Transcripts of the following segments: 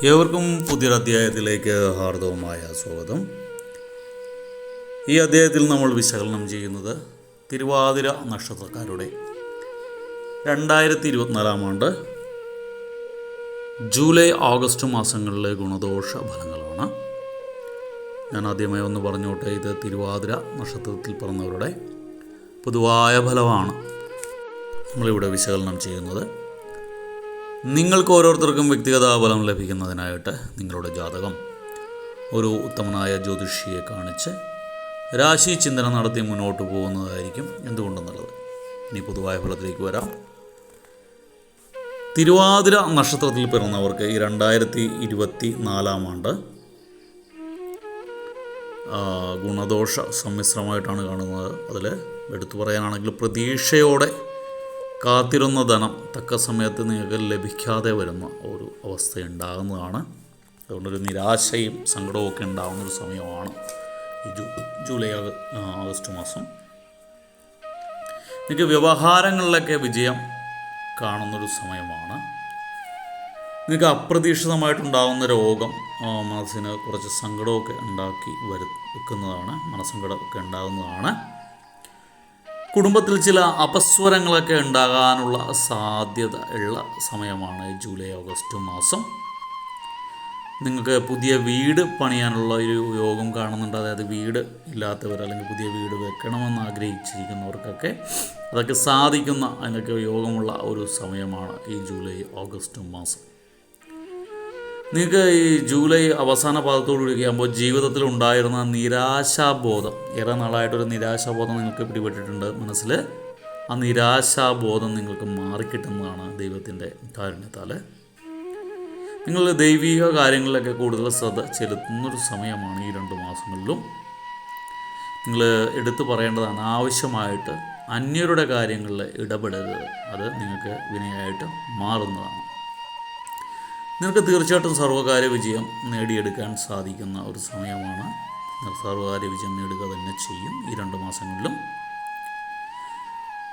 ഏവർക്കും പുതിയൊരു അധ്യായത്തിലേക്ക് ഹാർദവമായ സ്വാഗതം. ഈ അധ്യായത്തിൽ നമ്മൾ വിശകലനം ചെയ്യുന്നത് തിരുവാതിര നക്ഷത്രക്കാരുടെ 2024 ആണ്ട് ജൂലൈ ഓഗസ്റ്റ് മാസങ്ങളിലെ ഗുണദോഷ ഫലങ്ങളാണ്. ഞാൻ ആദ്യമായി ഒന്ന് പറഞ്ഞോട്ടെ, ഇത് തിരുവാതിര നക്ഷത്രത്തിൽ പിറന്നവരുടെ പൊതുവായ ഫലമാണ് നമ്മളിവിടെ വിശകലനം ചെയ്യുന്നത്. നിങ്ങൾക്ക് ഓരോരുത്തർക്കും വ്യക്തിഗത ഫലം ലഭിക്കുന്നതിനായിട്ട് നിങ്ങളുടെ ജാതകം ഒരു ഉത്തമനായ ജ്യോതിഷിയെ കാണിച്ച് രാശി ചിന്തന നടത്തി മുന്നോട്ട് പോകുന്നതായിരിക്കും എന്തുകൊണ്ടെന്നുള്ളത്. ഇനി പൊതുവായ ഫലത്തിലേക്ക് വരാം. തിരുവാതിര നക്ഷത്രത്തിൽ പിറന്നവർക്ക് ഈ 2024 ആണ്ട് ഗുണദോഷ സമ്മിശ്രമായിട്ടാണ് കാണുന്നത്. അതിൽ എടുത്തു പറയാനാണെങ്കിൽ പ്രതീക്ഷയോടെ കാത്തിരുന്ന ധനം തക്ക സമയത്ത് നിങ്ങൾക്ക് ലഭിക്കാതെ വരുന്ന ഒരു അവസ്ഥ ഉണ്ടാകുന്നതാണ്. അതുകൊണ്ടൊരു നിരാശയും സങ്കടവും ഒക്കെ ഉണ്ടാകുന്നൊരു സമയമാണ് ഈ ജൂലൈ ഓഗസ്റ്റ് മാസം. നിങ്ങൾക്ക് വ്യവഹാരങ്ങളിലൊക്കെ വിജയം കാണുന്നൊരു സമയമാണ്. നിങ്ങൾക്ക് അപ്രതീക്ഷിതമായിട്ടുണ്ടാകുന്ന രോഗം മനസ്സിന് കുറച്ച് സങ്കടമൊക്കെ ഉണ്ടാക്കി വെക്കുന്നതാണ്, മനസ്സങ്കടമൊക്കെ ഉണ്ടാകുന്നതാണ്. കുടുംബത്തിൽ ചില അപസ്വരങ്ങളൊക്കെ ഉണ്ടാകാനുള്ള സാധ്യത ഉള്ള സമയമാണ് ജൂലൈ ഓഗസ്റ്റ് മാസം. നിങ്ങൾക്ക് പുതിയ വീട് പണിയാനുള്ള ഒരു യോഗം കാണുന്നുണ്ട്. അതായത് വീട് ഇല്ലാത്തവർ അല്ലെങ്കിൽ പുതിയ വീട് വെക്കണമെന്ന് ആഗ്രഹിച്ചിരിക്കുന്നവർക്കൊക്കെ അതൊക്കെ സാധിക്കുന്ന അതിനൊക്കെ യോഗമുള്ള ഒരു സമയമാണ് ഈ ജൂലൈ ഓഗസ്റ്റ് മാസം. നിങ്ങൾക്ക് ഈ ജൂലൈ അവസാന ഭാഗത്തോടുകൂടി ആകുമ്പോൾ ജീവിതത്തിൽ ഉണ്ടായിരുന്ന നിരാശാബോധം, ഏറെ നാളായിട്ടൊരു നിരാശാബോധം നിങ്ങൾക്ക് പിടിപെട്ടിട്ടുണ്ട് മനസ്സിൽ. ആ നിരാശാബോധം നിങ്ങൾക്ക് മാറിക്കിട്ടുന്നതാണ് ദൈവത്തിൻ്റെ കാരുണ്യത്താൽ. നിങ്ങൾ ദൈവിക കാര്യങ്ങളിലൊക്കെ കൂടുതൽ ശ്രദ്ധ ചെലുത്തുന്നൊരു സമയമാണ് ഈ 2 മാസങ്ങളിലും. നിങ്ങൾ എടുത്തു പറയേണ്ടതാണ്, ആവശ്യമായിട്ട് അന്യരുടെ കാര്യങ്ങളിൽ ഇടപെടരുത്. അത് നിങ്ങൾക്ക് വിനയായിട്ട് മാറുന്നതാണ്. നിങ്ങൾക്ക് തീർച്ചയായിട്ടും സർവ്വകാര്യ വിജയം നേടിയെടുക്കാൻ സാധിക്കുന്ന ഒരു സമയമാണ്. സർവ്വകാര്യ വിജയം നേടുക തന്നെ ചെയ്യും ഈ 2 മാസങ്ങളിലും.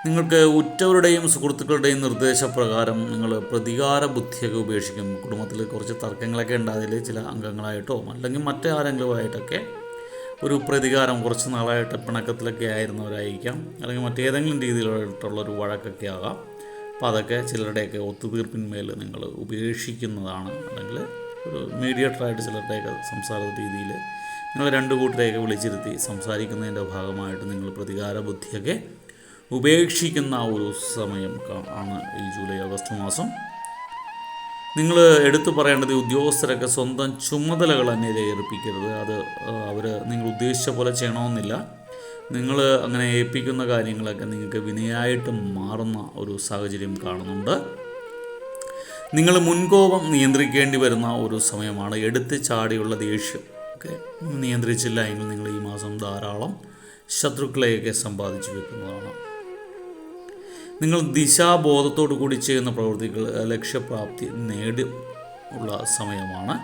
നിങ്ങൾക്ക് ഉറ്റവരുടെയും സുഹൃത്തുക്കളുടെയും നിർദ്ദേശപ്രകാരം നിങ്ങൾ പ്രതികാര ബുദ്ധിയൊക്കെ ഉപേക്ഷിക്കും. കുടുംബത്തിൽ കുറച്ച് തർക്കങ്ങളൊക്കെ ഉണ്ടായതിൽ ചില അംഗങ്ങളായിട്ടോ അല്ലെങ്കിൽ മറ്റാരെങ്കിലുമായിട്ടൊക്കെ ഒരു പ്രതികാരം, കുറച്ച് നാളായിട്ട് പിണക്കത്തിലൊക്കെ ആയിരുന്നവരായിരിക്കാം, അല്ലെങ്കിൽ മറ്റേതെങ്കിലും രീതിയിലായിട്ടുള്ളൊരു വഴക്കൊക്കെ ആകാം. അപ്പോൾ അതൊക്കെ ചിലരുടെയൊക്കെ ഒത്തുതീർപ്പിന്മേൽ നിങ്ങൾ ഉപേക്ഷിക്കുന്നതാണ്. അല്ലെങ്കിൽ ഒരു മീഡിയേറ്ററായിട്ട് ചിലരുടെയൊക്കെ സംസാര രീതിയിൽ നിങ്ങൾ 2 കൂട്ടരെയൊക്കെ വിളിച്ചിരുത്തി സംസാരിക്കുന്നതിൻ്റെ ഭാഗമായിട്ട് നിങ്ങൾ പ്രതികാര ബുദ്ധിയൊക്കെ ഉപേക്ഷിക്കുന്ന ഒരു സമയം ആണ് ഈ ജൂലൈ ഓഗസ്റ്റ് മാസം. നിങ്ങൾ എടുത്തു പറയേണ്ടത്, ഉദ്യോഗസ്ഥരൊക്കെ സ്വന്തം ചുമതലകൾ അന്യരെ ഏൽപ്പിക്കരുത്. അത് അവർ നിങ്ങൾ ഉദ്ദേശിച്ച പോലെ ചെയ്യണമെന്നില്ല. നിങ്ങൾ അങ്ങനെ ഏൽപ്പിക്കുന്ന കാര്യങ്ങളൊക്കെ നിങ്ങൾക്ക് വിനയായിട്ട് മാറുന്ന ഒരു സാഹചര്യം കാണുന്നുണ്ട്. നിങ്ങൾ മുൻകോപം നിയന്ത്രിക്കേണ്ടി വരുന്ന ഒരു സമയമാണ്. എടുത്ത് ചാടിയുള്ള ദേഷ്യം ഒക്കെ നിയന്ത്രിച്ചില്ല എങ്കിൽ നിങ്ങൾ ഈ മാസം ധാരാളം ശത്രുക്കളെയൊക്കെ സമ്പാദിച്ചു വെക്കുന്നതാണ്. നിങ്ങൾ ദിശാബോധത്തോടു കൂടി ചെയ്യുന്ന പ്രവൃത്തികൾ ലക്ഷ്യപ്രാപ്തി നേടി ഉള്ള സമയമാണ്.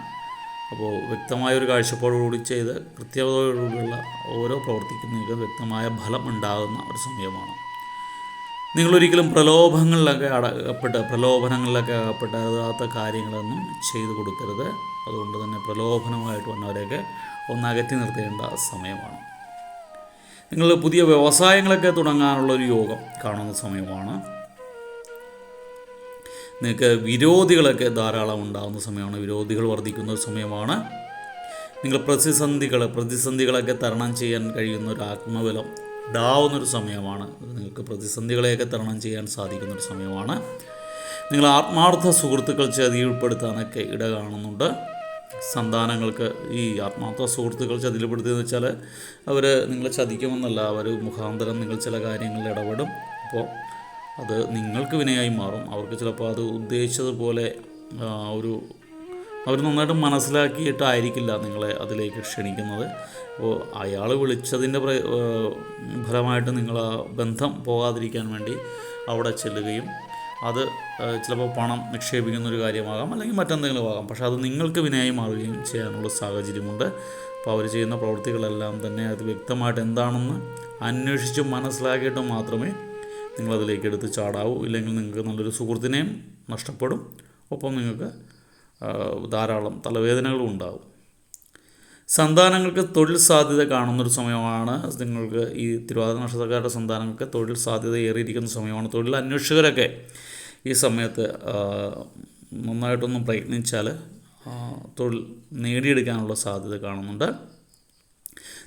അപ്പോൾ വ്യക്തമായൊരു കാഴ്ചപ്പാടോടുകൂടി ചെയ്ത് കൃത്യതയോടുകൂടിയുള്ള ഓരോ പ്രവർത്തിക്കും നിങ്ങൾക്ക് വ്യക്തമായ ഫലം ഉണ്ടാകുന്ന ഒരു സമയമാണ്. നിങ്ങളൊരിക്കലും പ്രലോഭനങ്ങളിലൊക്കെ അകപ്പെടാത്ത കാര്യങ്ങളൊന്നും ചെയ്തു കൊടുക്കരുത്. അതുകൊണ്ട് തന്നെ പ്രലോഭനമായിട്ട് വന്നവരെയൊക്കെ ഒന്നകറ്റി നിർത്തേണ്ട സമയമാണ്. നിങ്ങൾ പുതിയ വ്യവസായങ്ങളൊക്കെ തുടങ്ങാനുള്ളൊരു യോഗം കാണുന്ന സമയമാണ്. നിങ്ങൾക്ക് വിരോധികളൊക്കെ ധാരാളം ഉണ്ടാകുന്ന സമയമാണ്. വിരോധികൾ വർദ്ധിക്കുന്ന ഒരു സമയമാണ്. നിങ്ങൾ പ്രതിസന്ധികളൊക്കെ തരണം ചെയ്യാൻ കഴിയുന്ന ഒരു ആത്മബലം ഉണ്ടാവുന്നൊരു സമയമാണ്. നിങ്ങൾക്ക് പ്രതിസന്ധികളെയൊക്കെ തരണം ചെയ്യാൻ സാധിക്കുന്നൊരു സമയമാണ്. നിങ്ങൾ ആത്മാർത്ഥ സുഹൃത്തുക്കൾ ചതിയിൽപ്പെടുത്താനൊക്കെ ഇട കാണുന്നുണ്ട്. സന്താനങ്ങൾക്ക് ഈ ആത്മാർത്ഥ സുഹൃത്തുക്കൾ ചതിയിൽപ്പെടുത്തിയെന്ന് വെച്ചാൽ അവർ നിങ്ങളെ ചതിക്കുമെന്നല്ല, അവർ മുഖാന്തരം നിങ്ങൾ ചില കാര്യങ്ങളിൽ ഇടപെടും. അപ്പോൾ അത് നിങ്ങൾക്ക് വിനയായി മാറും. അവർക്ക് ചിലപ്പോൾ അത് ഉദ്ദേശിച്ചതുപോലെ അവർ നന്നായിട്ട് മനസ്സിലാക്കിയിട്ടായിരിക്കില്ല നിങ്ങളെ അതിലേക്ക് ക്ഷണിക്കുന്നത്. അപ്പോൾ അയാൾ വിളിച്ചതിൻ്റെ ഫലമായിട്ട് നിങ്ങൾ ആ ബന്ധം പോകാതിരിക്കാൻ വേണ്ടി അവിടെ ചെല്ലുകയും അത് ചിലപ്പോൾ പണം നിക്ഷേപിക്കുന്നൊരു കാര്യമാകാം, അല്ലെങ്കിൽ മറ്റെന്തെങ്കിലും ആകാം. പക്ഷേ അത് നിങ്ങൾക്ക് വിനയായി മാറുകയും ചെയ്യാനുള്ള സാഹചര്യമുണ്ട്. അപ്പോൾ അവർ ചെയ്യുന്ന പ്രവൃത്തികളെല്ലാം തന്നെ അത് വ്യക്തമായിട്ട് എന്താണെന്ന് അന്വേഷിച്ച് മനസ്സിലാക്കിയിട്ട് മാത്രമേ നിങ്ങളതിലേക്ക് എടുത്ത് ചാടാവൂ. ഇല്ലെങ്കിൽ നിങ്ങൾക്ക് നല്ലൊരു സുഹൃത്തിനെയും നഷ്ടപ്പെടും. ഒപ്പം നിങ്ങൾക്ക് ധാരാളം തലവേദനകളും ഉണ്ടാകും. സന്താനങ്ങൾക്ക് തൊഴിൽ സാധ്യത കാണുന്നൊരു സമയമാണ്. നിങ്ങൾക്ക് ഈ തിരുവാതിര നക്ഷത്രക്കാരുടെ സന്താനങ്ങൾക്ക് തൊഴിൽ സാധ്യത ഏറിയിരിക്കുന്ന സമയമാണ്. തൊഴിൽ അന്വേഷകരൊക്കെ ഈ സമയത്ത് നന്നായിട്ടൊന്ന് പ്രയത്നിച്ചാൽ തൊഴിൽ നേടിയെടുക്കാനുള്ള സാധ്യത കാണുന്നുണ്ട്.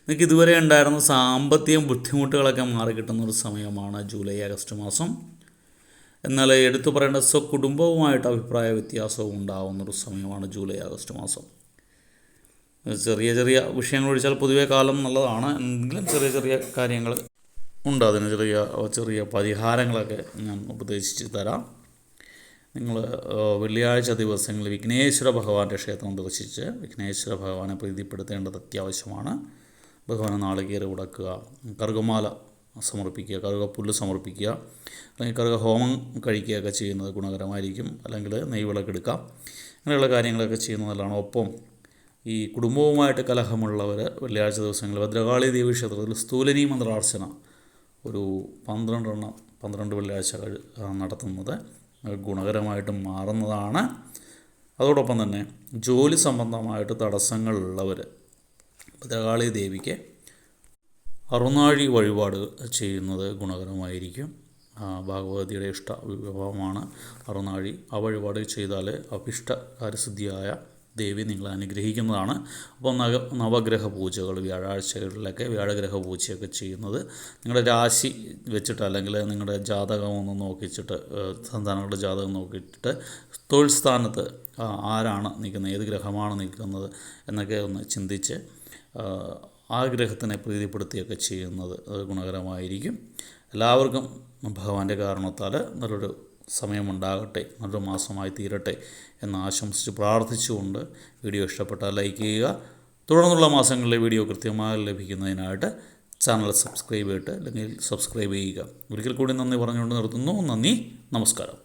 നിങ്ങൾക്ക് ഇതുവരെ ഉണ്ടായിരുന്ന സാമ്പത്തിക ബുദ്ധിമുട്ടുകളൊക്കെ മാറിക്കിട്ടുന്നൊരു സമയമാണ് ജൂലൈ ആഗസ്റ്റ് മാസം. എന്നാൽ എടുത്തു പറയേണ്ട കുടുംബവുമായിട്ട് അഭിപ്രായ വ്യത്യാസവും ഉണ്ടാകുന്നൊരു സമയമാണ് ജൂലൈ ആഗസ്റ്റ് മാസം. ചെറിയ ചെറിയ വിഷയങ്ങൾ ഒഴിച്ചാൽ പൊതുവേ കാലം നല്ലതാണ്. എങ്കിലും ചെറിയ ചെറിയ കാര്യങ്ങൾ ഉണ്ട്. അതിന് ചെറിയ പരിഹാരങ്ങളൊക്കെ ഞാൻ ഉപദേശിച്ച് തരാം. നിങ്ങൾ വെള്ളിയാഴ്ച ദിവസങ്ങളിൽ വിഘ്നേശ്വര ഭഗവാന്റെ ക്ഷേത്രം ദർശിച്ച് വിഘ്നേശ്വര ഭഗവാനെ പ്രീതിപ്പെടുത്തേണ്ടത് അത്യാവശ്യമാണ്. ഭഗവാനെ നാളികേരം ഉടക്കുക, കറുകമാല സമർപ്പിക്കുക, കറുകപ്പുല്ല് സമർപ്പിക്കുക, അല്ലെങ്കിൽ കറുകഹോമം കഴിക്കുകയൊക്കെ ചെയ്യുന്നത് ഗുണകരമായിരിക്കും. അല്ലെങ്കിൽ നെയ്വിളക്കെടുക്കാം. അങ്ങനെയുള്ള കാര്യങ്ങളൊക്കെ ചെയ്യുന്നത് നല്ലതാണ്. ഒപ്പം ഈ കുടുംബവുമായിട്ട് കലഹമുള്ളവർ വെള്ളിയാഴ്ച ദിവസങ്ങളിൽ ഭദ്രകാളി ദേവി ക്ഷേത്രത്തിൽ സ്ഥൂലനി മന്ത്രാർച്ചന ഒരു 12 വെള്ളിയാഴ്ച നടത്തുന്നത് ഗുണകരമായിട്ട് മാറുന്നതാണ്. അതോടൊപ്പം തന്നെ ജോലി സംബന്ധമായിട്ട് തടസ്സങ്ങളുള്ളവർ ഭദ്രകാളി ദേവിക്ക് അറുനാഴി വഴിപാട് ചെയ്യുന്നത് ഗുണകരമായിരിക്കും. ഭാഗവതിയുടെ ഇഷ്ട വിഭവമാണ് അറുനാഴി. ആ വഴിപാട് ചെയ്താൽ അഭിഷ്ടകാര്യസിദ്ധിയായ ദേവി നിങ്ങളെ അനുഗ്രഹിക്കുന്നതാണ്. അപ്പോൾ നവഗ്രഹ പൂജകൾ വ്യാഴാഴ്ചകളിലൊക്കെ വ്യാഴഗ്രഹ പൂജയൊക്കെ ചെയ്യുന്നത് നിങ്ങളുടെ രാശി വെച്ചിട്ട് അല്ലെങ്കിൽ നിങ്ങളുടെ ജാതകം ഒന്ന് നോക്കിച്ചിട്ട് സന്താനങ്ങളുടെ ജാതകം നോക്കിയിട്ട് തൊഴിൽ സ്ഥാനത്ത് ആരാണ് നിൽക്കുന്നത്, ഏത് ഗ്രഹമാണ് നിൽക്കുന്നത് എന്നൊക്കെ ഒന്ന് ചിന്തിച്ച് ആ ഗ്രഹത്തിനെ പ്രീതിപ്പെടുത്തിയൊക്കെ ചെയ്യുന്നത് ഗുണകരമായിരിക്കും. എല്ലാവർക്കും ഭഗവാന്റെ കാരണത്താൽ നല്ലൊരു സമയമുണ്ടാകട്ടെ, നല്ലൊരു മാസമായി തീരട്ടെ എന്ന് ആശംസിച്ച് പ്രാർത്ഥിച്ചുകൊണ്ട് വീഡിയോ ഇഷ്ടപ്പെട്ടാൽ ലൈക്ക് ചെയ്യുക. തുടർന്നുള്ള മാസങ്ങളിലെ വീഡിയോ കൃത്യമായി ലഭിക്കുന്നതിനായിട്ട് ചാനൽ സബ്സ്ക്രൈബ് ചെയ്യുക. ഒരിക്കൽ കൂടി നന്ദി പറഞ്ഞുകൊണ്ട് നിർത്തുന്നു. നന്ദി, നമസ്കാരം.